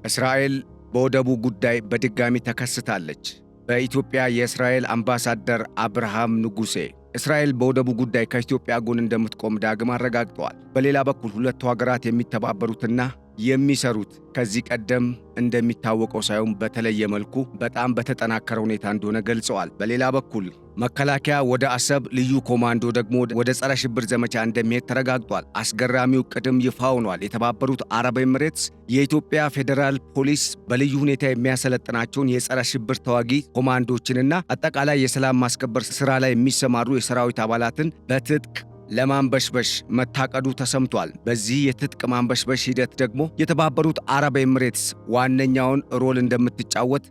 እስራኤል በወደቡ ጉዳይ በድጋሚ ተከስታለች። በኢትዮጵያ የእስራኤል አምባሳደር አብርሃም ንጉሴ እስራኤል በወደቡ ጉዳይ ከኢትዮጵያ ጎን እንደምትቆም ዳግም አረጋግጠዋል። በሌላ በኩል ሁለቱ ሀገራት የሚተባበሩትና የሚሰሩት ከዚህ ቀደም እንደሚታወቀው ሳይሆን በተለየ መልኩ በጣም በተጠናከረ ሁኔታ እንደሆነ ገልጸዋል። በሌላ በኩል መከላከያ ወደ አሰብ፣ ልዩ ኮማንዶ ደግሞ ወደ ጸረ ሽብር ዘመቻ እንደሚሄድ ተረጋግጧል። አስገራሚው ቅድም ይፋ ሆኗል። የተባበሩት አረብ ኤምሬትስ የኢትዮጵያ ፌዴራል ፖሊስ በልዩ ሁኔታ የሚያሰለጥናቸውን የጸረ ሽብር ተዋጊ ኮማንዶችንና አጠቃላይ የሰላም ማስከበር ስራ ላይ የሚሰማሩ የሰራዊት አባላትን በትጥቅ ለማንበሽበሽ መታቀዱ ተሰምቷል። በዚህ የትጥቅ ማንበሽበሽ ሂደት ደግሞ የተባበሩት አረብ ኤምሬትስ ዋነኛውን ሮል እንደምትጫወት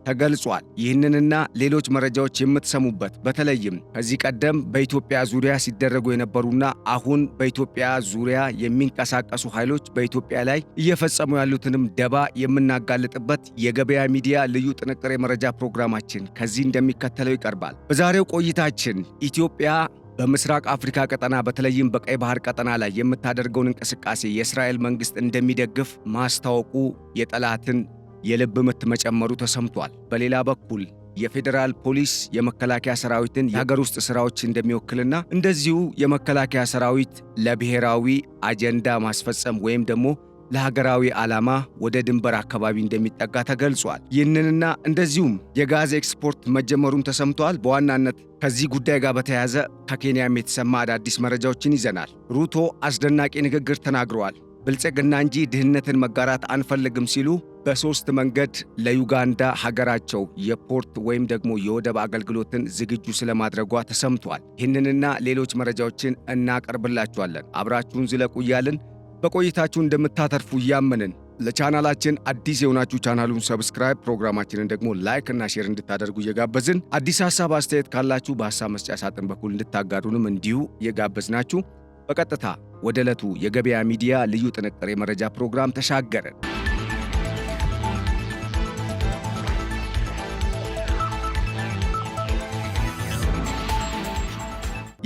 ተገልጿል። ይህንንና ሌሎች መረጃዎች የምትሰሙበት በተለይም ከዚህ ቀደም በኢትዮጵያ ዙሪያ ሲደረጉ የነበሩና አሁን በኢትዮጵያ ዙሪያ የሚንቀሳቀሱ ኃይሎች በኢትዮጵያ ላይ እየፈጸሙ ያሉትንም ደባ የምናጋልጥበት የገበያ ሚዲያ ልዩ ጥንቅር የመረጃ ፕሮግራማችን ከዚህ እንደሚከተለው ይቀርባል። በዛሬው ቆይታችን ኢትዮጵያ በምስራቅ አፍሪካ ቀጠና በተለይም በቀይ ባህር ቀጠና ላይ የምታደርገውን እንቅስቃሴ የእስራኤል መንግስት እንደሚደግፍ ማስታወቁ የጠላትን የልብ ምት መጨመሩ ተሰምቷል። በሌላ በኩል የፌዴራል ፖሊስ የመከላከያ ሰራዊትን የሀገር ውስጥ ስራዎች እንደሚወክልና እንደዚሁ የመከላከያ ሰራዊት ለብሔራዊ አጀንዳ ማስፈጸም ወይም ደግሞ ለሀገራዊ ዓላማ ወደ ድንበር አካባቢ እንደሚጠጋ ተገልጿል። ይህንንና እንደዚሁም የጋዝ ኤክስፖርት መጀመሩም ተሰምቷል። በዋናነት ከዚህ ጉዳይ ጋር በተያያዘ ከኬንያም የተሰማ አዳዲስ መረጃዎችን ይዘናል። ሩቶ አስደናቂ ንግግር ተናግረዋል። ብልጽግና እንጂ ድህነትን መጋራት አንፈልግም ሲሉ በሶስት መንገድ ለዩጋንዳ ሀገራቸው የፖርት ወይም ደግሞ የወደብ አገልግሎትን ዝግጁ ስለማድረጓ ተሰምቷል። ይህንንና ሌሎች መረጃዎችን እናቀርብላችኋለን። አብራችሁን ዝለቁ እያልን በቆይታችሁ እንደምታተርፉ እያመንን ለቻናላችን አዲስ የሆናችሁ ቻናሉን ሰብስክራይብ፣ ፕሮግራማችንን ደግሞ ላይክ እና ሼር እንድታደርጉ እየጋበዝን አዲስ ሐሳብ አስተያየት ካላችሁ በሐሳብ መስጫ ሳጥን በኩል እንድታጋሩንም እንዲሁ እየጋበዝናችሁ በቀጥታ ወደ ዕለቱ የገበያ ሚዲያ ልዩ ጥንቅር የመረጃ ፕሮግራም ተሻገርን።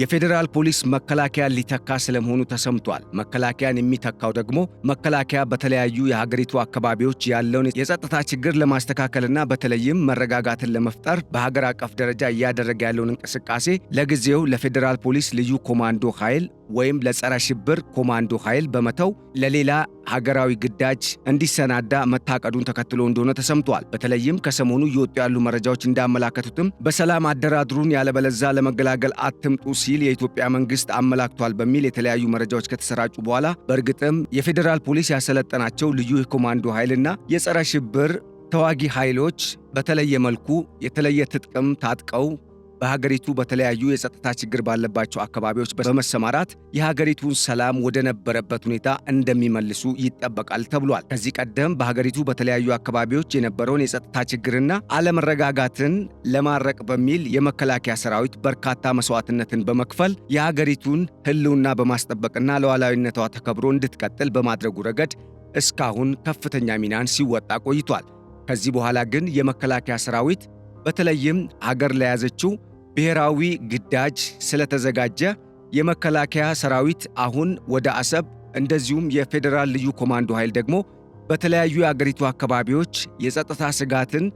የፌዴራል ፖሊስ መከላከያን ሊተካ ስለመሆኑ ተሰምቷል። መከላከያን የሚተካው ደግሞ መከላከያ በተለያዩ የሀገሪቱ አካባቢዎች ያለውን የጸጥታ ችግር ለማስተካከልና በተለይም መረጋጋትን ለመፍጠር በሀገር አቀፍ ደረጃ እያደረገ ያለውን እንቅስቃሴ ለጊዜው ለፌዴራል ፖሊስ ልዩ ኮማንዶ ኃይል ወይም ለጸረ ሽብር ኮማንዶ ኃይል በመተው ለሌላ ሀገራዊ ግዳጅ እንዲሰናዳ መታቀዱን ተከትሎ እንደሆነ ተሰምቷል። በተለይም ከሰሞኑ እየወጡ ያሉ መረጃዎች እንዳመላከቱትም በሰላም አደራድሩን ያለበለዛ ለመገላገል አትምጡ ሲል የኢትዮጵያ መንግስት አመላክቷል በሚል የተለያዩ መረጃዎች ከተሰራጩ በኋላ በእርግጥም የፌዴራል ፖሊስ ያሰለጠናቸው ልዩ የኮማንዶ ኃይልና የጸረ ሽብር ተዋጊ ኃይሎች በተለየ መልኩ የተለየ ትጥቅም ታጥቀው በሀገሪቱ በተለያዩ የጸጥታ ችግር ባለባቸው አካባቢዎች በመሰማራት የሀገሪቱን ሰላም ወደ ነበረበት ሁኔታ እንደሚመልሱ ይጠበቃል ተብሏል። ከዚህ ቀደም በሀገሪቱ በተለያዩ አካባቢዎች የነበረውን የጸጥታ ችግርና አለመረጋጋትን ለማረቅ በሚል የመከላከያ ሰራዊት በርካታ መስዋዕትነትን በመክፈል የሀገሪቱን ሕልውና በማስጠበቅና ሉዓላዊነቷ ተከብሮ እንድትቀጥል በማድረጉ ረገድ እስካሁን ከፍተኛ ሚናን ሲወጣ ቆይቷል። ከዚህ በኋላ ግን የመከላከያ ሰራዊት በተለይም ሀገር ለያዘችው ብሔራዊ ግዳጅ ስለተዘጋጀ የመከላከያ ሰራዊት አሁን ወደ አሰብ እንደዚሁም የፌዴራል ልዩ ኮማንዶ ኃይል ደግሞ በተለያዩ የአገሪቱ አካባቢዎች የጸጥታ ስጋትን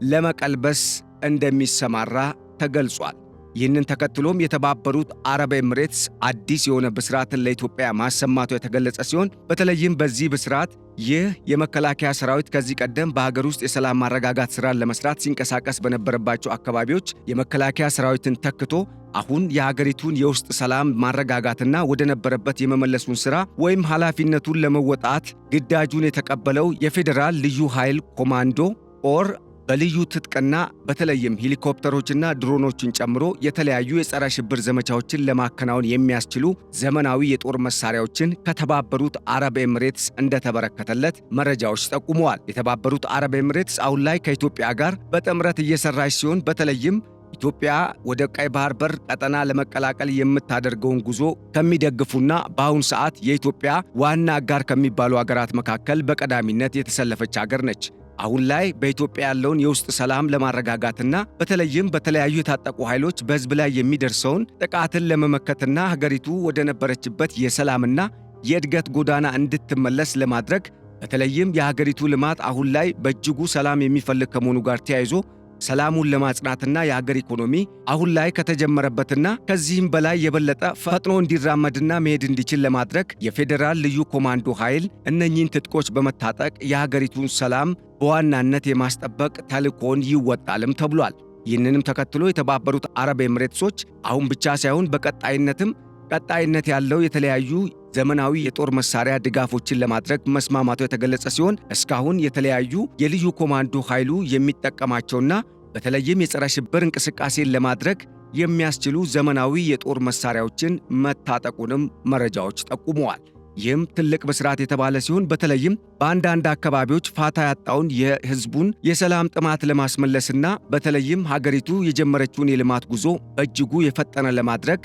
ለመቀልበስ እንደሚሰማራ ተገልጿል። ይህንን ተከትሎም የተባበሩት አረብ ኤምሬትስ አዲስ የሆነ ብስራትን ለኢትዮጵያ ማሰማቱ የተገለጸ ሲሆን በተለይም በዚህ ብስራት ይህ የመከላከያ ሰራዊት ከዚህ ቀደም በሀገር ውስጥ የሰላም ማረጋጋት ስራን ለመስራት ሲንቀሳቀስ በነበረባቸው አካባቢዎች የመከላከያ ሰራዊትን ተክቶ አሁን የሀገሪቱን የውስጥ ሰላም ማረጋጋትና ወደ ነበረበት የመመለሱን ስራ ወይም ኃላፊነቱን ለመወጣት ግዳጁን የተቀበለው የፌዴራል ልዩ ኃይል ኮማንዶ ኦር በልዩ ትጥቅና በተለይም ሄሊኮፕተሮችና ድሮኖችን ጨምሮ የተለያዩ የጸረ ሽብር ዘመቻዎችን ለማከናወን የሚያስችሉ ዘመናዊ የጦር መሳሪያዎችን ከተባበሩት አረብ ኤምሬትስ እንደተበረከተለት መረጃዎች ጠቁመዋል። የተባበሩት አረብ ኤምሬትስ አሁን ላይ ከኢትዮጵያ ጋር በጥምረት እየሰራች ሲሆን በተለይም ኢትዮጵያ ወደ ቀይ ባህር በር ቀጠና ለመቀላቀል የምታደርገውን ጉዞ ከሚደግፉና በአሁኑ ሰዓት የኢትዮጵያ ዋና አጋር ከሚባሉ ሀገራት መካከል በቀዳሚነት የተሰለፈች ሀገር ነች። አሁን ላይ በኢትዮጵያ ያለውን የውስጥ ሰላም ለማረጋጋትና በተለይም በተለያዩ የታጠቁ ኃይሎች በሕዝብ ላይ የሚደርሰውን ጥቃትን ለመመከትና ሀገሪቱ ወደ ነበረችበት የሰላምና የእድገት ጎዳና እንድትመለስ ለማድረግ በተለይም የሀገሪቱ ልማት አሁን ላይ በእጅጉ ሰላም የሚፈልግ ከመሆኑ ጋር ተያይዞ ሰላሙን ለማጽናትና የሀገር ኢኮኖሚ አሁን ላይ ከተጀመረበትና ከዚህም በላይ የበለጠ ፈጥኖ እንዲራመድና መሄድ እንዲችል ለማድረግ የፌዴራል ልዩ ኮማንዶ ኃይል እነኚህን ትጥቆች በመታጠቅ የሀገሪቱን ሰላም በዋናነት የማስጠበቅ ተልዕኮን ይወጣልም ተብሏል። ይህንንም ተከትሎ የተባበሩት አረብ ኤሚሬትሶች አሁን ብቻ ሳይሆን በቀጣይነትም ቀጣይነት ያለው የተለያዩ ዘመናዊ የጦር መሳሪያ ድጋፎችን ለማድረግ መስማማቱ የተገለጸ ሲሆን እስካሁን የተለያዩ የልዩ ኮማንዶ ኃይሉ የሚጠቀማቸውና በተለይም የጸረ ሽብር እንቅስቃሴን ለማድረግ የሚያስችሉ ዘመናዊ የጦር መሳሪያዎችን መታጠቁንም መረጃዎች ጠቁመዋል። ይህም ትልቅ ብስራት የተባለ ሲሆን በተለይም በአንዳንድ አካባቢዎች ፋታ ያጣውን የሕዝቡን የሰላም ጥማት ለማስመለስና በተለይም ሀገሪቱ የጀመረችውን የልማት ጉዞ በእጅጉ የፈጠነ ለማድረግ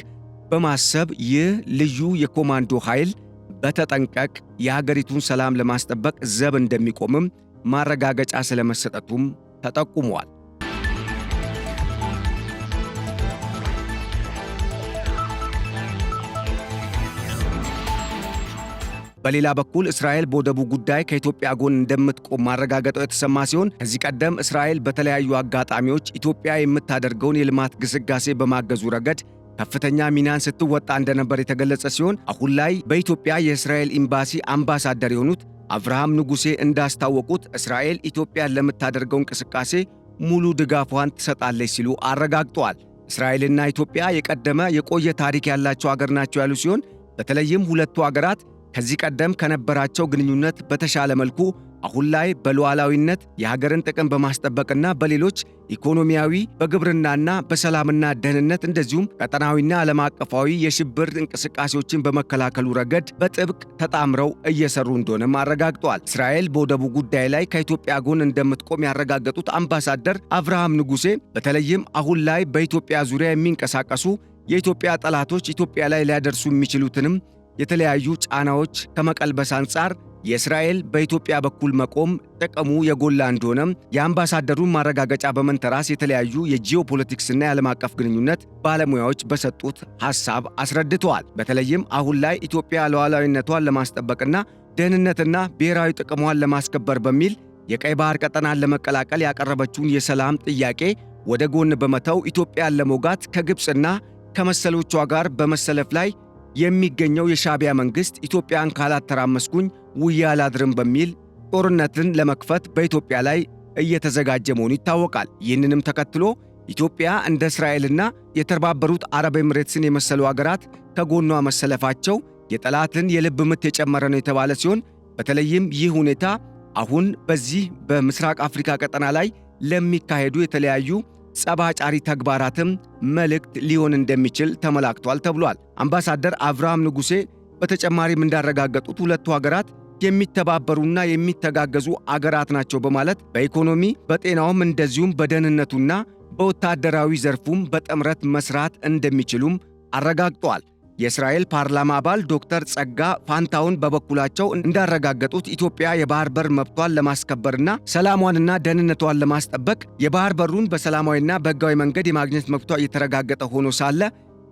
በማሰብ ይህ ልዩ የኮማንዶ ኃይል በተጠንቀቅ የሀገሪቱን ሰላም ለማስጠበቅ ዘብ እንደሚቆምም ማረጋገጫ ስለመሰጠቱም ተጠቁሟል። በሌላ በኩል እስራኤል በወደቡ ጉዳይ ከኢትዮጵያ ጎን እንደምትቆም ማረጋገጠው የተሰማ ሲሆን ከዚህ ቀደም እስራኤል በተለያዩ አጋጣሚዎች ኢትዮጵያ የምታደርገውን የልማት ግስጋሴ በማገዙ ረገድ ከፍተኛ ሚናን ስትወጣ እንደነበር የተገለጸ ሲሆን አሁን ላይ በኢትዮጵያ የእስራኤል ኤምባሲ አምባሳደር የሆኑት አብርሃም ንጉሴ እንዳስታወቁት እስራኤል ኢትዮጵያን ለምታደርገው እንቅስቃሴ ሙሉ ድጋፏን ትሰጣለች ሲሉ አረጋግጠዋል። እስራኤልና ኢትዮጵያ የቀደመ የቆየ ታሪክ ያላቸው አገር ናቸው ያሉ ሲሆን በተለይም ሁለቱ አገራት ከዚህ ቀደም ከነበራቸው ግንኙነት በተሻለ መልኩ አሁን ላይ በሉዓላዊነት የሀገርን ጥቅም በማስጠበቅና በሌሎች ኢኮኖሚያዊ፣ በግብርናና በሰላምና ደህንነት እንደዚሁም ቀጠናዊና ዓለም አቀፋዊ የሽብር እንቅስቃሴዎችን በመከላከሉ ረገድ በጥብቅ ተጣምረው እየሰሩ እንደሆነም አረጋግጠዋል። እስራኤል በወደቡ ጉዳይ ላይ ከኢትዮጵያ ጎን እንደምትቆም ያረጋገጡት አምባሳደር አብርሃም ንጉሴ በተለይም አሁን ላይ በኢትዮጵያ ዙሪያ የሚንቀሳቀሱ የኢትዮጵያ ጠላቶች ኢትዮጵያ ላይ ሊያደርሱ የሚችሉትንም የተለያዩ ጫናዎች ከመቀልበስ አንጻር የእስራኤል በኢትዮጵያ በኩል መቆም ጥቅሙ የጎላ እንደሆነ የአምባሳደሩን ማረጋገጫ በመንተራስ የተለያዩ የጂኦፖለቲክስና የዓለም አቀፍ ግንኙነት ባለሙያዎች በሰጡት ሐሳብ አስረድተዋል። በተለይም አሁን ላይ ኢትዮጵያ ሉዓላዊነቷን ለማስጠበቅና ደህንነትና ብሔራዊ ጥቅሟን ለማስከበር በሚል የቀይ ባህር ቀጠናን ለመቀላቀል ያቀረበችውን የሰላም ጥያቄ ወደ ጎን በመተው ኢትዮጵያን ለመውጋት ከግብፅና ከመሰሎቿ ጋር በመሰለፍ ላይ የሚገኘው የሻዕቢያ መንግሥት ኢትዮጵያን ካላተራመስኩኝ ውዬ አላድርም በሚል ጦርነትን ለመክፈት በኢትዮጵያ ላይ እየተዘጋጀ መሆኑ ይታወቃል። ይህንንም ተከትሎ ኢትዮጵያ እንደ እስራኤልና የተባበሩት አረብ ኤሚሬትስን የመሰሉ አገራት ከጎኗ መሰለፋቸው የጠላትን የልብ ምት የጨመረ ነው የተባለ ሲሆን በተለይም ይህ ሁኔታ አሁን በዚህ በምስራቅ አፍሪካ ቀጠና ላይ ለሚካሄዱ የተለያዩ ጸባጫሪ ተግባራትም መልእክት ሊሆን እንደሚችል ተመላክቷል ተብሏል። አምባሳደር አብርሃም ንጉሴ በተጨማሪም እንዳረጋገጡት ሁለቱ ሀገራት የሚተባበሩና የሚተጋገዙ አገራት ናቸው በማለት በኢኮኖሚ በጤናውም እንደዚሁም በደህንነቱና በወታደራዊ ዘርፉም በጥምረት መስራት እንደሚችሉም አረጋግጠዋል። የእስራኤል ፓርላማ አባል ዶክተር ጸጋ ፋንታውን በበኩላቸው እንዳረጋገጡት ኢትዮጵያ የባህር በር መብቷን ለማስከበርና ሰላሟንና ደህንነቷን ለማስጠበቅ የባህር በሩን በሰላማዊና በሕጋዊ መንገድ የማግኘት መብቷ እየተረጋገጠ ሆኖ ሳለ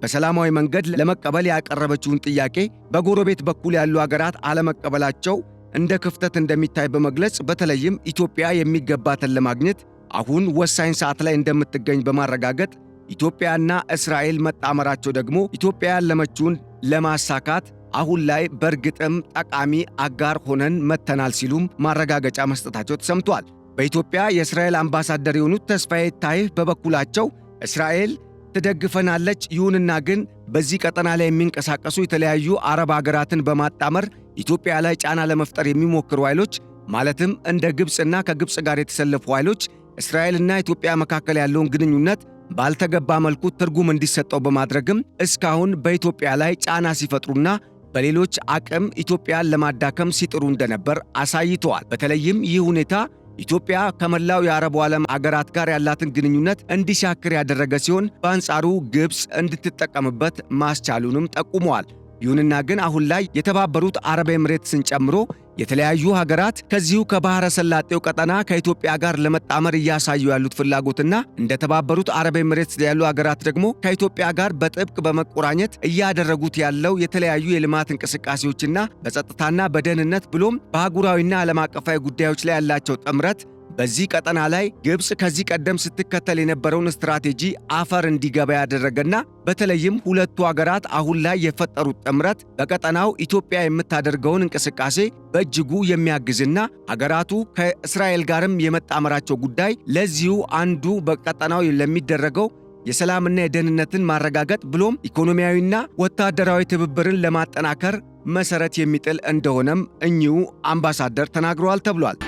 በሰላማዊ መንገድ ለመቀበል ያቀረበችውን ጥያቄ በጎረቤት በኩል ያሉ አገራት አለመቀበላቸው እንደ ክፍተት እንደሚታይ በመግለጽ በተለይም ኢትዮጵያ የሚገባትን ለማግኘት አሁን ወሳኝ ሰዓት ላይ እንደምትገኝ በማረጋገጥ ኢትዮጵያና እስራኤል መጣመራቸው ደግሞ ኢትዮጵያ ያለመችውን ለማሳካት አሁን ላይ በእርግጥም ጠቃሚ አጋር ሆነን መተናል ሲሉም ማረጋገጫ መስጠታቸው ተሰምቷል። በኢትዮጵያ የእስራኤል አምባሳደር የሆኑት ተስፋዬ ታይህ በበኩላቸው እስራኤል ትደግፈናለች፣ ይሁንና ግን በዚህ ቀጠና ላይ የሚንቀሳቀሱ የተለያዩ አረብ አገራትን በማጣመር ኢትዮጵያ ላይ ጫና ለመፍጠር የሚሞክሩ ኃይሎች ማለትም እንደ ግብፅና ከግብፅ ጋር የተሰለፉ ኃይሎች እስራኤልና ኢትዮጵያ መካከል ያለውን ግንኙነት ባልተገባ መልኩ ትርጉም እንዲሰጠው በማድረግም እስካሁን በኢትዮጵያ ላይ ጫና ሲፈጥሩና በሌሎች አቅም ኢትዮጵያን ለማዳከም ሲጥሩ እንደነበር አሳይተዋል። በተለይም ይህ ሁኔታ ኢትዮጵያ ከመላው የአረቡ ዓለም አገራት ጋር ያላትን ግንኙነት እንዲሻክር ያደረገ ሲሆን በአንጻሩ ግብፅ እንድትጠቀምበት ማስቻሉንም ጠቁመዋል። ይሁንና ግን አሁን ላይ የተባበሩት አረብ ኤሚሬትስን ጨምሮ የተለያዩ ሀገራት ከዚሁ ከባህረ ሰላጤው ቀጠና ከኢትዮጵያ ጋር ለመጣመር እያሳዩ ያሉት ፍላጎትና እንደ ተባበሩት አረብ ኤሚሬትስ ያሉ ሀገራት ደግሞ ከኢትዮጵያ ጋር በጥብቅ በመቆራኘት እያደረጉት ያለው የተለያዩ የልማት እንቅስቃሴዎችና በጸጥታና በደህንነት ብሎም በአህጉራዊና ዓለም አቀፋዊ ጉዳዮች ላይ ያላቸው ጥምረት በዚህ ቀጠና ላይ ግብጽ ከዚህ ቀደም ስትከተል የነበረውን ስትራቴጂ አፈር እንዲገባ ያደረገና በተለይም ሁለቱ ሀገራት አሁን ላይ የፈጠሩት ጥምረት በቀጠናው ኢትዮጵያ የምታደርገውን እንቅስቃሴ በእጅጉ የሚያግዝና ሀገራቱ ከእስራኤል ጋርም የመጣመራቸው ጉዳይ ለዚሁ አንዱ በቀጠናው ለሚደረገው የሰላምና የደህንነትን ማረጋገጥ ብሎም ኢኮኖሚያዊና ወታደራዊ ትብብርን ለማጠናከር መሰረት የሚጥል እንደሆነም እኚሁ አምባሳደር ተናግረዋል ተብሏል።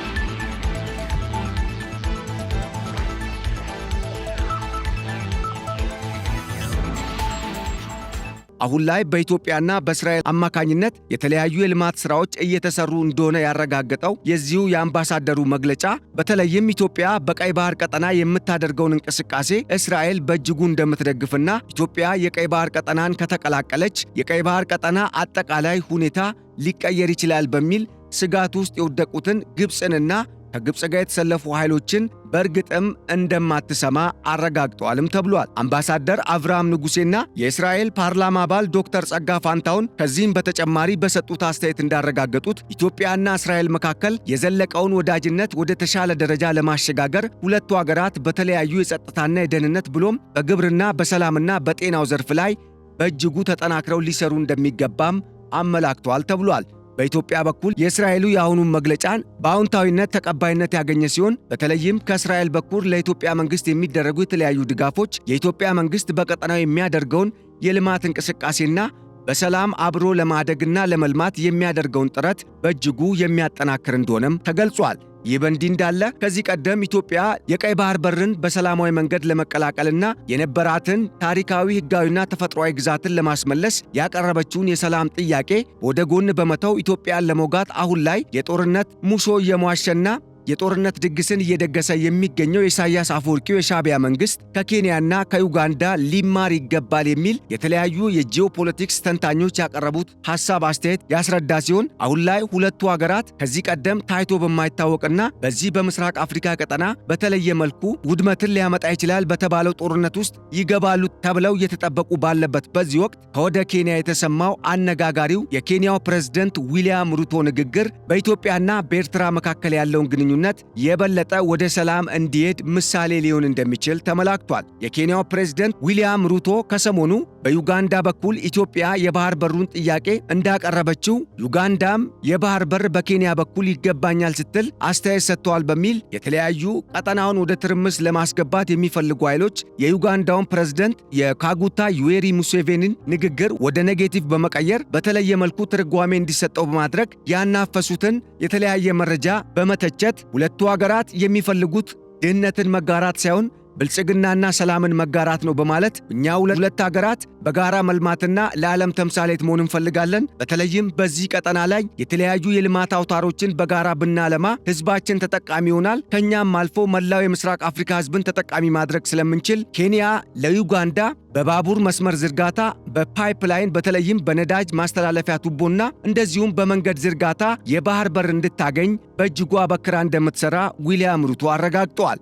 አሁን ላይ በኢትዮጵያና በእስራኤል አማካኝነት የተለያዩ የልማት ስራዎች እየተሰሩ እንደሆነ ያረጋገጠው የዚሁ የአምባሳደሩ መግለጫ በተለይም ኢትዮጵያ በቀይ ባህር ቀጠና የምታደርገውን እንቅስቃሴ እስራኤል በእጅጉ እንደምትደግፍና ኢትዮጵያ የቀይ ባህር ቀጠናን ከተቀላቀለች የቀይ ባህር ቀጠና አጠቃላይ ሁኔታ ሊቀየር ይችላል በሚል ስጋት ውስጥ የወደቁትን ግብፅንና ከግብፅ ጋር የተሰለፉ ኃይሎችን በእርግጥም እንደማትሰማ አረጋግጠዋልም ተብሏል። አምባሳደር አብርሃም ንጉሴና የእስራኤል ፓርላማ አባል ዶክተር ጸጋ ፋንታውን ከዚህም በተጨማሪ በሰጡት አስተያየት እንዳረጋገጡት ኢትዮጵያና እስራኤል መካከል የዘለቀውን ወዳጅነት ወደ ተሻለ ደረጃ ለማሸጋገር ሁለቱ ሀገራት በተለያዩ የጸጥታና የደህንነት ብሎም በግብርና በሰላምና በጤናው ዘርፍ ላይ በእጅጉ ተጠናክረው ሊሰሩ እንደሚገባም አመላክተዋል ተብሏል። በኢትዮጵያ በኩል የእስራኤሉ የአሁኑን መግለጫን በአዎንታዊነት ተቀባይነት ያገኘ ሲሆን በተለይም ከእስራኤል በኩል ለኢትዮጵያ መንግስት የሚደረጉ የተለያዩ ድጋፎች የኢትዮጵያ መንግስት በቀጠናው የሚያደርገውን የልማት እንቅስቃሴና በሰላም አብሮ ለማደግና ለመልማት የሚያደርገውን ጥረት በእጅጉ የሚያጠናክር እንደሆነም ተገልጿል። ይህ በእንዲህ እንዳለ ከዚህ ቀደም ኢትዮጵያ የቀይ ባህር በርን በሰላማዊ መንገድ ለመቀላቀልና የነበራትን ታሪካዊ ሕጋዊና ተፈጥሯዊ ግዛትን ለማስመለስ ያቀረበችውን የሰላም ጥያቄ ወደ ጎን በመተው ኢትዮጵያን ለመውጋት አሁን ላይ የጦርነት ሙሾ እየሟሸና የጦርነት ድግስን እየደገሰ የሚገኘው የኢሳያስ አፈወርቂው የሻዕቢያ መንግስት ከኬንያና ከዩጋንዳ ሊማር ይገባል የሚል የተለያዩ የጂኦፖለቲክስ ተንታኞች ያቀረቡት ሐሳብ አስተያየት ያስረዳ ሲሆን አሁን ላይ ሁለቱ ሀገራት ከዚህ ቀደም ታይቶ በማይታወቅና በዚህ በምስራቅ አፍሪካ ቀጠና በተለየ መልኩ ውድመትን ሊያመጣ ይችላል በተባለው ጦርነት ውስጥ ይገባሉ ተብለው እየተጠበቁ ባለበት በዚህ ወቅት ከወደ ኬንያ የተሰማው አነጋጋሪው የኬንያው ፕሬዝደንት ዊልያም ሩቶ ንግግር በኢትዮጵያና በኤርትራ መካከል ያለውን ግንኙነት የበለጠ ወደ ሰላም እንዲሄድ ምሳሌ ሊሆን እንደሚችል ተመላክቷል። የኬንያው ፕሬዝደንት ዊልያም ሩቶ ከሰሞኑ በዩጋንዳ በኩል ኢትዮጵያ የባህር በሩን ጥያቄ እንዳቀረበችው ዩጋንዳም የባህር በር በኬንያ በኩል ይገባኛል ስትል አስተያየት ሰጥተዋል በሚል የተለያዩ ቀጠናውን ወደ ትርምስ ለማስገባት የሚፈልጉ ኃይሎች የዩጋንዳውን ፕሬዝደንት የካጉታ ዩዌሪ ሙሴቬኒን ንግግር ወደ ኔጌቲቭ በመቀየር በተለየ መልኩ ትርጓሜ እንዲሰጠው በማድረግ ያናፈሱትን የተለያየ መረጃ በመተቸት ሁለቱ ሀገራት የሚፈልጉት ድህነትን መጋራት ሳይሆን ብልጽግናና ሰላምን መጋራት ነው በማለት እኛ ሁለት ሀገራት በጋራ መልማትና ለዓለም ተምሳሌት መሆን እንፈልጋለን። በተለይም በዚህ ቀጠና ላይ የተለያዩ የልማት አውታሮችን በጋራ ብናለማ ህዝባችን ተጠቃሚ ይሆናል። ከኛም አልፎ መላው የምስራቅ አፍሪካ ህዝብን ተጠቃሚ ማድረግ ስለምንችል ኬንያ ለዩጋንዳ በባቡር መስመር ዝርጋታ፣ በፓይፕላይን በተለይም በነዳጅ ማስተላለፊያ ቱቦና እንደዚሁም በመንገድ ዝርጋታ የባህር በር እንድታገኝ በእጅጉ አበክራ እንደምትሰራ ዊልያም ሩቶ አረጋግጠዋል።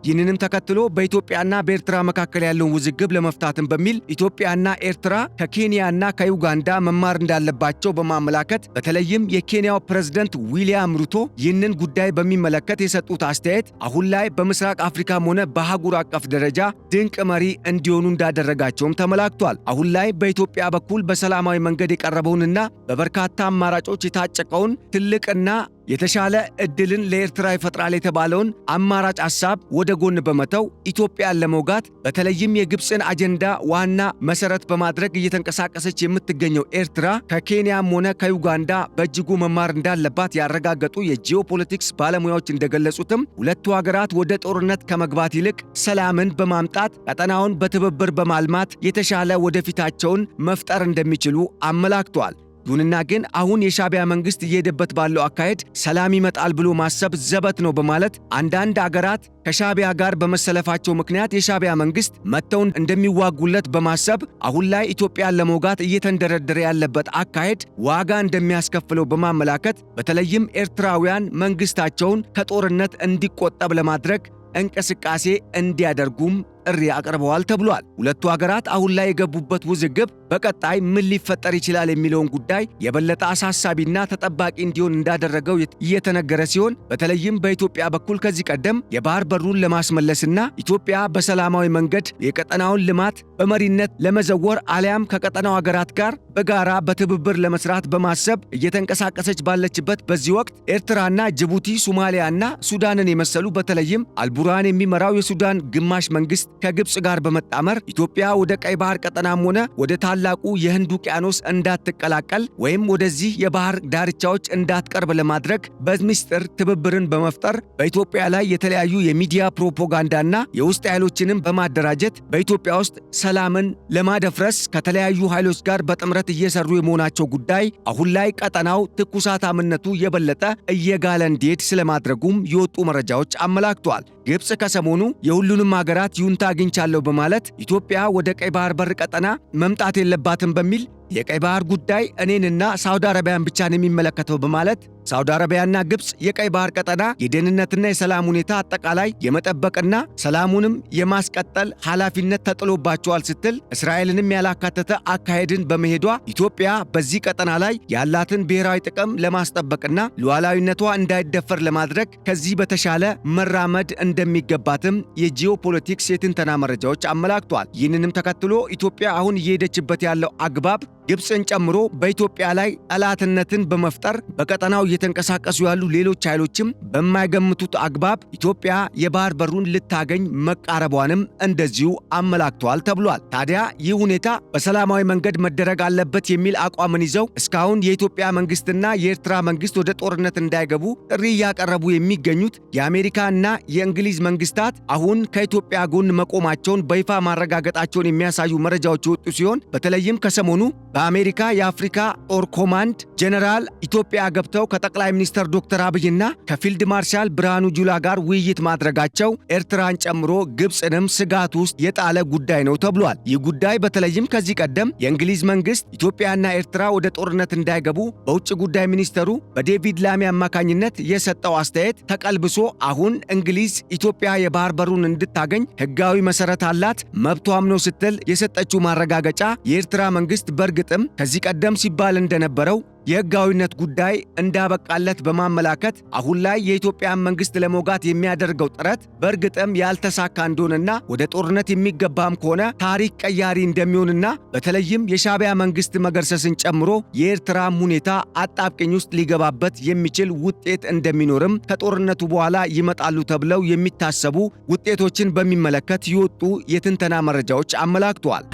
ይህንንም ተከትሎ በኢትዮጵያና በኤርትራ መካከል ያለውን ውዝግብ ለመፍታትም በሚል ኢትዮጵያና ኤርትራ ከኬንያና ከዩጋንዳ መማር እንዳለባቸው በማመላከት በተለይም የኬንያው ፕሬዝደንት ዊልያም ሩቶ ይህንን ጉዳይ በሚመለከት የሰጡት አስተያየት አሁን ላይ በምስራቅ አፍሪካም ሆነ በአህጉር አቀፍ ደረጃ ድንቅ መሪ እንዲሆኑ እንዳደረጋቸውም ተመላክቷል። አሁን ላይ በኢትዮጵያ በኩል በሰላማዊ መንገድ የቀረበውንና በበርካታ አማራጮች የታጨቀውን ትልቅና የተሻለ ዕድልን ለኤርትራ ይፈጥራል የተባለውን አማራጭ ሐሳብ ወደ ጎን በመተው ኢትዮጵያን ለመውጋት በተለይም የግብፅን አጀንዳ ዋና መሰረት በማድረግ እየተንቀሳቀሰች የምትገኘው ኤርትራ ከኬንያም ሆነ ከዩጋንዳ በእጅጉ መማር እንዳለባት ያረጋገጡ የጂኦፖለቲክስ ባለሙያዎች እንደገለጹትም ሁለቱ ሀገራት ወደ ጦርነት ከመግባት ይልቅ ሰላምን በማምጣት ቀጠናውን በትብብር በማልማት የተሻለ ወደፊታቸውን መፍጠር እንደሚችሉ አመላክተዋል። ይሁንና ግን አሁን የሻዕቢያ መንግስት እየሄደበት ባለው አካሄድ ሰላም ይመጣል ብሎ ማሰብ ዘበት ነው በማለት አንዳንድ አገራት ከሻዕቢያ ጋር በመሰለፋቸው ምክንያት የሻዕቢያ መንግስት መተው እንደሚዋጉለት በማሰብ አሁን ላይ ኢትዮጵያን ለመውጋት እየተንደረደረ ያለበት አካሄድ ዋጋ እንደሚያስከፍለው በማመላከት በተለይም ኤርትራውያን መንግስታቸውን ከጦርነት እንዲቆጠብ ለማድረግ እንቅስቃሴ እንዲያደርጉም ጥሪ አቅርበዋል ተብሏል። ሁለቱ ሀገራት አሁን ላይ የገቡበት ውዝግብ በቀጣይ ምን ሊፈጠር ይችላል የሚለውን ጉዳይ የበለጠ አሳሳቢና ተጠባቂ እንዲሆን እንዳደረገው እየተነገረ ሲሆን በተለይም በኢትዮጵያ በኩል ከዚህ ቀደም የባህር በሩን ለማስመለስና ኢትዮጵያ በሰላማዊ መንገድ የቀጠናውን ልማት በመሪነት ለመዘወር አሊያም ከቀጠናው ሀገራት ጋር በጋራ በትብብር ለመስራት በማሰብ እየተንቀሳቀሰች ባለችበት በዚህ ወቅት ኤርትራና ጅቡቲ፣ ሶማሊያና ሱዳንን የመሰሉ በተለይም አልቡርሃን የሚመራው የሱዳን ግማሽ መንግስት ከግብጽ ጋር በመጣመር ኢትዮጵያ ወደ ቀይ ባህር ቀጠናም ሆነ ወደ ታላቁ የህንድ ውቅያኖስ እንዳትቀላቀል ወይም ወደዚህ የባህር ዳርቻዎች እንዳትቀርብ ለማድረግ በሚስጥር ትብብርን በመፍጠር በኢትዮጵያ ላይ የተለያዩ የሚዲያ ፕሮፓጋንዳና የውስጥ ኃይሎችንም በማደራጀት በኢትዮጵያ ውስጥ ሰላምን ለማደፍረስ ከተለያዩ ኃይሎች ጋር በጥምረት እየሰሩ የመሆናቸው ጉዳይ አሁን ላይ ቀጠናው ትኩሳታምነቱ የበለጠ እየጋለ እንዲሄድ ስለማድረጉም የወጡ መረጃዎች አመላክተዋል። ግብጽ ከሰሞኑ የሁሉንም ሀገራት ይሁንታ አግኝቻለሁ በማለት ኢትዮጵያ ወደ ቀይ ባህር በር ቀጠና መምጣት የለባትም በሚል የቀይ ባህር ጉዳይ እኔንና ሳውዲ አረቢያን ብቻ ነው የሚመለከተው በማለት ሳውዲ አረቢያና ግብጽ የቀይ ባህር ቀጠና የደህንነትና የሰላም ሁኔታ አጠቃላይ የመጠበቅና ሰላሙንም የማስቀጠል ኃላፊነት ተጥሎባቸዋል ስትል እስራኤልንም ያላካተተ አካሄድን በመሄዷ ኢትዮጵያ በዚህ ቀጠና ላይ ያላትን ብሔራዊ ጥቅም ለማስጠበቅና ሉዓላዊነቷ እንዳይደፈር ለማድረግ ከዚህ በተሻለ መራመድ እንደሚገባትም የጂኦፖለቲክስ የትንተና መረጃዎች አመላክቷል። ይህንንም ተከትሎ ኢትዮጵያ አሁን እየሄደችበት ያለው አግባብ ግብጽን ጨምሮ በኢትዮጵያ ላይ ጠላትነትን በመፍጠር በቀጠናው እየተንቀሳቀሱ ያሉ ሌሎች ኃይሎችም በማይገምቱት አግባብ ኢትዮጵያ የባህር በሩን ልታገኝ መቃረቧንም እንደዚሁ አመላክተዋል ተብሏል። ታዲያ ይህ ሁኔታ በሰላማዊ መንገድ መደረግ አለበት የሚል አቋምን ይዘው እስካሁን የኢትዮጵያ መንግስትና የኤርትራ መንግስት ወደ ጦርነት እንዳይገቡ ጥሪ እያቀረቡ የሚገኙት የአሜሪካና የእንግሊዝ መንግስታት አሁን ከኢትዮጵያ ጎን መቆማቸውን በይፋ ማረጋገጣቸውን የሚያሳዩ መረጃዎች የወጡ ሲሆን በተለይም ከሰሞኑ በአሜሪካ የአፍሪካ ጦር ኮማንድ ጀነራል ኢትዮጵያ ገብተው ከጠቅላይ ሚኒስትር ዶክተር አብይና ከፊልድ ማርሻል ብርሃኑ ጁላ ጋር ውይይት ማድረጋቸው ኤርትራን ጨምሮ ግብጽንም ስጋት ውስጥ የጣለ ጉዳይ ነው ተብሏል። ይህ ጉዳይ በተለይም ከዚህ ቀደም የእንግሊዝ መንግስት ኢትዮጵያና ኤርትራ ወደ ጦርነት እንዳይገቡ በውጭ ጉዳይ ሚኒስተሩ በዴቪድ ላሚ አማካኝነት የሰጠው አስተያየት ተቀልብሶ አሁን እንግሊዝ ኢትዮጵያ የባህር በሩን እንድታገኝ ህጋዊ መሰረት አላት መብቷም ነው ስትል የሰጠችው ማረጋገጫ የኤርትራ መንግስት በእርግጥም ከዚህ ቀደም ሲባል እንደነበረው የህጋዊነት ጉዳይ እንዳበቃለት በማመላከት አሁን ላይ የኢትዮጵያን መንግስት ለመውጋት የሚያደርገው ጥረት በእርግጥም ያልተሳካ እንደሆነና ወደ ጦርነት የሚገባም ከሆነ ታሪክ ቀያሪ እንደሚሆንና በተለይም የሻዕቢያ መንግስት መገርሰስን ጨምሮ የኤርትራም ሁኔታ አጣብቂኝ ውስጥ ሊገባበት የሚችል ውጤት እንደሚኖርም ከጦርነቱ በኋላ ይመጣሉ ተብለው የሚታሰቡ ውጤቶችን በሚመለከት የወጡ የትንተና መረጃዎች አመላክተዋል።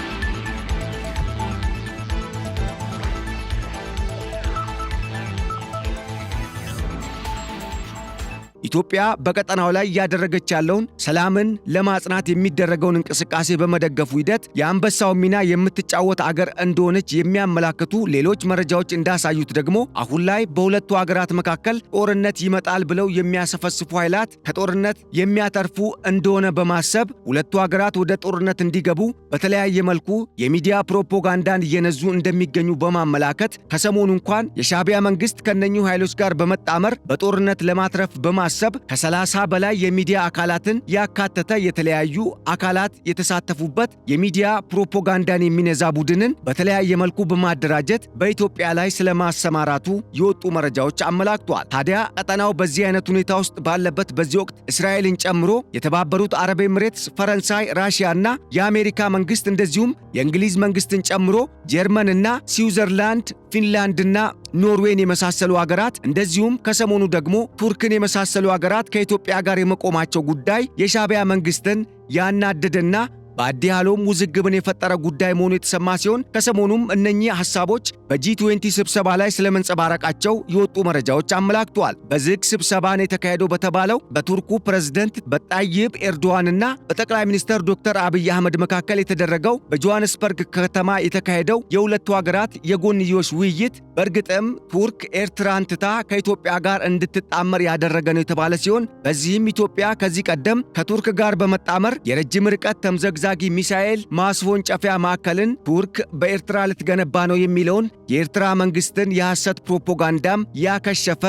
ኢትዮጵያ በቀጠናው ላይ እያደረገች ያለውን ሰላምን ለማጽናት የሚደረገውን እንቅስቃሴ በመደገፉ ሂደት የአንበሳውን ሚና የምትጫወት አገር እንደሆነች የሚያመላክቱ ሌሎች መረጃዎች እንዳሳዩት ደግሞ አሁን ላይ በሁለቱ አገራት መካከል ጦርነት ይመጣል ብለው የሚያሰፈስፉ ኃይላት ከጦርነት የሚያተርፉ እንደሆነ በማሰብ ሁለቱ አገራት ወደ ጦርነት እንዲገቡ በተለያየ መልኩ የሚዲያ ፕሮፓጋንዳን እየነዙ እንደሚገኙ በማመላከት ከሰሞኑ እንኳን የሻዕቢያ መንግስት ከነኚሁ ኃይሎች ጋር በመጣመር በጦርነት ለማትረፍ በማሰብ ከ30 በላይ የሚዲያ አካላትን ያካተተ የተለያዩ አካላት የተሳተፉበት የሚዲያ ፕሮፓጋንዳን የሚነዛ ቡድንን በተለያየ መልኩ በማደራጀት በኢትዮጵያ ላይ ስለማሰማራቱ የወጡ መረጃዎች አመላክተዋል። ታዲያ ቀጠናው በዚህ አይነት ሁኔታ ውስጥ ባለበት በዚህ ወቅት እስራኤልን ጨምሮ የተባበሩት አረብ ኤምሬትስ፣ ፈረንሳይ፣ ራሽያና የአሜሪካ መንግስት እንደዚሁም የእንግሊዝ መንግስትን ጨምሮ ጀርመንና ስዊዘርላንድ፣ ፊንላንድና ኖርዌይን የመሳሰሉ ሀገራት እንደዚሁም ከሰሞኑ ደግሞ ቱርክን የመሳሰሉ ሀገራት ከኢትዮጵያ ጋር የመቆማቸው ጉዳይ የሻዕቢያ መንግስትን ያናደደና በአዲ አሎም ውዝግብን የፈጠረ ጉዳይ መሆኑ የተሰማ ሲሆን ከሰሞኑም እነኚህ ሐሳቦች በጂ20 ስብሰባ ላይ ስለመንጸባረቃቸው የወጡ መረጃዎች አመላክተዋል። በዝግ ስብሰባን የተካሄደው በተባለው በቱርኩ ፕሬዝዳንት በጣይብ ኤርዶዋንና በጠቅላይ ሚኒስትር ዶክተር አብይ አህመድ መካከል የተደረገው በጆሃንስበርግ ከተማ የተካሄደው የሁለቱ ሀገራት የጎንዮሽ ውይይት በእርግጥም ቱርክ ኤርትራን ትታ ከኢትዮጵያ ጋር እንድትጣመር ያደረገ ነው የተባለ ሲሆን በዚህም ኢትዮጵያ ከዚህ ቀደም ከቱርክ ጋር በመጣመር የረጅም ርቀት ተምዘግዛጊ ሚሳኤል ማስወንጨፊያ ማዕከልን ቱርክ በኤርትራ ልትገነባ ነው የሚለውን የኤርትራ መንግስትን የሐሰት ፕሮፓጋንዳም ያከሸፈ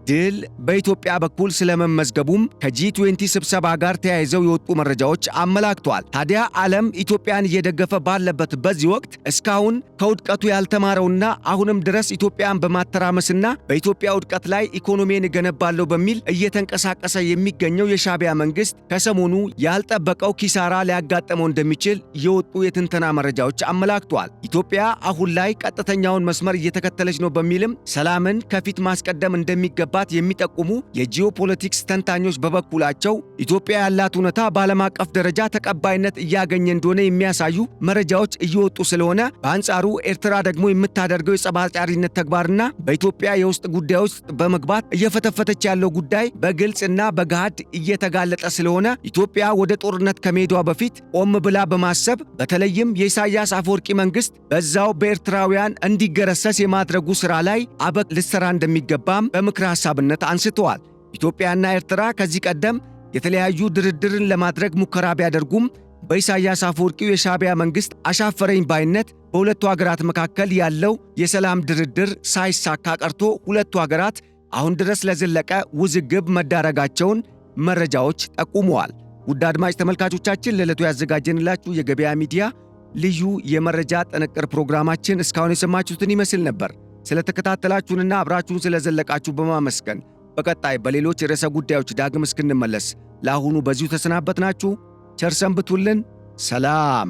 ድል በኢትዮጵያ በኩል ስለመመዝገቡም ከጂ20 ስብሰባ ጋር ተያይዘው የወጡ መረጃዎች አመላክተዋል። ታዲያ ዓለም ኢትዮጵያን እየደገፈ ባለበት በዚህ ወቅት እስካሁን ከውድቀቱ ያልተማረውና አሁንም ድረስ ኢትዮጵያን በማተራመስና በኢትዮጵያ ውድቀት ላይ ኢኮኖሚን እገነባለሁ በሚል እየተንቀሳቀሰ የሚገኘው የሻዕቢያ መንግስት ከሰሞኑ ያልጠበቀው ኪሳራ ሊያጋጥመው እንደሚችል የወጡ የትንተና መረጃዎች አመላክተዋል። ኢትዮጵያ አሁን ላይ ቀጥተኛውን መስመር እየተከተለች ነው በሚልም ሰላምን ከፊት ማስቀደም እንደሚገባ የሚጠቁሙ የጂኦፖለቲክስ ተንታኞች በበኩላቸው ኢትዮጵያ ያላት እውነታ በዓለም አቀፍ ደረጃ ተቀባይነት እያገኘ እንደሆነ የሚያሳዩ መረጃዎች እየወጡ ስለሆነ በአንጻሩ ኤርትራ ደግሞ የምታደርገው የጸባጫሪነት ተግባርና በኢትዮጵያ የውስጥ ጉዳዮች በመግባት እየፈተፈተች ያለው ጉዳይ በግልጽና በገሃድ እየተጋለጠ ስለሆነ ኢትዮጵያ ወደ ጦርነት ከመሄዷ በፊት ቆም ብላ በማሰብ በተለይም የኢሳያስ አፈወርቂ መንግስት በዛው በኤርትራውያን እንዲገረሰስ የማድረጉ ስራ ላይ አበቅ ልትሰራ እንደሚገባም በምክረ ሐሳብነት አንስተዋል። ኢትዮጵያና ኤርትራ ከዚህ ቀደም የተለያዩ ድርድርን ለማድረግ ሙከራ ቢያደርጉም በኢሳያስ አፈወርቂው የሻዕቢያ መንግስት አሻፈረኝ ባይነት በሁለቱ ሀገራት መካከል ያለው የሰላም ድርድር ሳይሳካ ቀርቶ ሁለቱ ሀገራት አሁን ድረስ ለዘለቀ ውዝግብ መዳረጋቸውን መረጃዎች ጠቁመዋል። ውድ አድማጭ ተመልካቾቻችን ለዕለቱ ያዘጋጀንላችሁ የገበያ ሚዲያ ልዩ የመረጃ ጥንቅር ፕሮግራማችን እስካሁን የሰማችሁትን ይመስል ነበር። ስለተከታተላችሁንና አብራችሁን ስለዘለቃችሁ በማመስገን በቀጣይ በሌሎች ርዕሰ ጉዳዮች ዳግም እስክንመለስ ለአሁኑ በዚሁ ተሰናበትናችሁ። ቸር ሰንብቱልን። ሰላም።